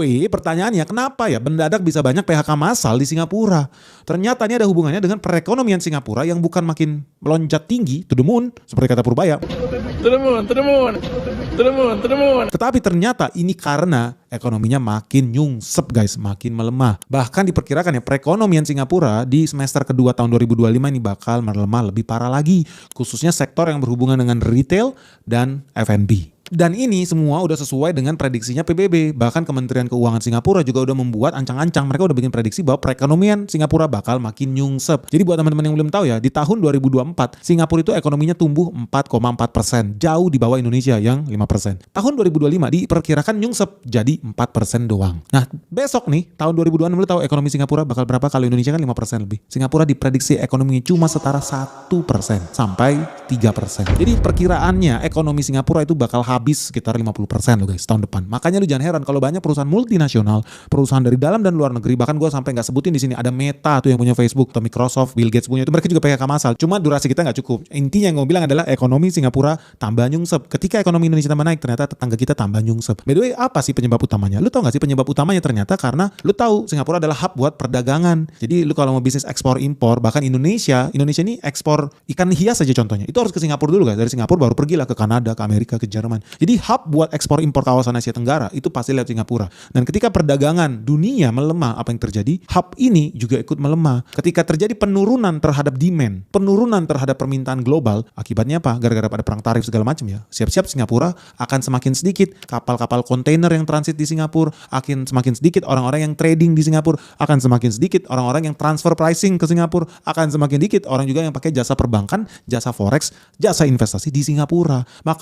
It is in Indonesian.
Pertanyaannya kenapa ya mendadak bisa banyak PHK massal di Singapura? Ternyata ini ada hubungannya dengan perekonomian Singapura yang bukan makin melonjak tinggi to the moon seperti kata Purbaya. To the moon, to the moon, to the moon, to the moon. Tetapi ternyata ini karena ekonominya makin nyungsep guys, makin melemah. Bahkan diperkirakan ya perekonomian Singapura di semester kedua tahun 2025 ini bakal melemah lebih parah lagi. Khususnya sektor yang berhubungan dengan retail dan F&B. Dan ini semua udah sesuai dengan prediksinya PBB. Bahkan Kementerian Keuangan Singapura juga udah membuat ancang-ancang. Mereka udah bikin prediksi bahwa perekonomian Singapura bakal makin nyungsep. Jadi buat teman-teman yang belum tahu ya, di tahun 2024 Singapura itu ekonominya tumbuh 4,4%, jauh di bawah Indonesia yang 5%. Tahun 2025 diperkirakan nyungsep jadi 4% doang. Nah, besok nih tahun 2026 lu tahu ekonomi Singapura bakal berapa? Kalau Indonesia kan 5% lebih. Singapura diprediksi ekonominya cuma setara 1% sampai 3%. Jadi perkiraannya ekonomi Singapura itu bakal habis sekitar 50% loh guys tahun depan. Makanya lu jangan heran kalau banyak perusahaan multinasional, perusahaan dari dalam dan luar negeri, bahkan gue sampai nggak sebutin di sini ada Meta tuh yang punya Facebook, atau Microsoft, Bill Gates punya itu, mereka juga PHK massal. Cuma durasi kita nggak cukup. Intinya yang gue bilang adalah ekonomi Singapura tambah nyungsep. Ketika ekonomi Indonesia tambah naik, ternyata tetangga kita tambah nyungsep. By the way, apa sih penyebab utamanya? Lu tau nggak sih penyebab utamanya? Ternyata karena lu tahu Singapura adalah hub buat perdagangan. Jadi lu kalau mau bisnis ekspor impor, bahkan Indonesia ini ekspor ikan hias aja contohnya. Itu harus ke Singapura dulu guys. Dari Singapura baru pergilah ke Kanada, ke Amerika, ke Jerman. Jadi hub buat ekspor impor kawasan Asia Tenggara itu pasti lewat Singapura. Dan ketika perdagangan dunia melemah, apa yang terjadi? Hub ini juga ikut melemah. Ketika terjadi penurunan terhadap demand, penurunan terhadap permintaan global, akibatnya apa? Gara-gara pada perang tarif segala macam ya. Siap-siap Singapura akan semakin sedikit kapal-kapal kontainer yang transit di Singapura, akan semakin sedikit orang-orang yang trading di Singapura, akan semakin sedikit orang-orang yang transfer pricing ke Singapura, akan semakin sedikit orang juga yang pakai jasa perbankan, jasa forex, jasa investasi di Singapura. Maka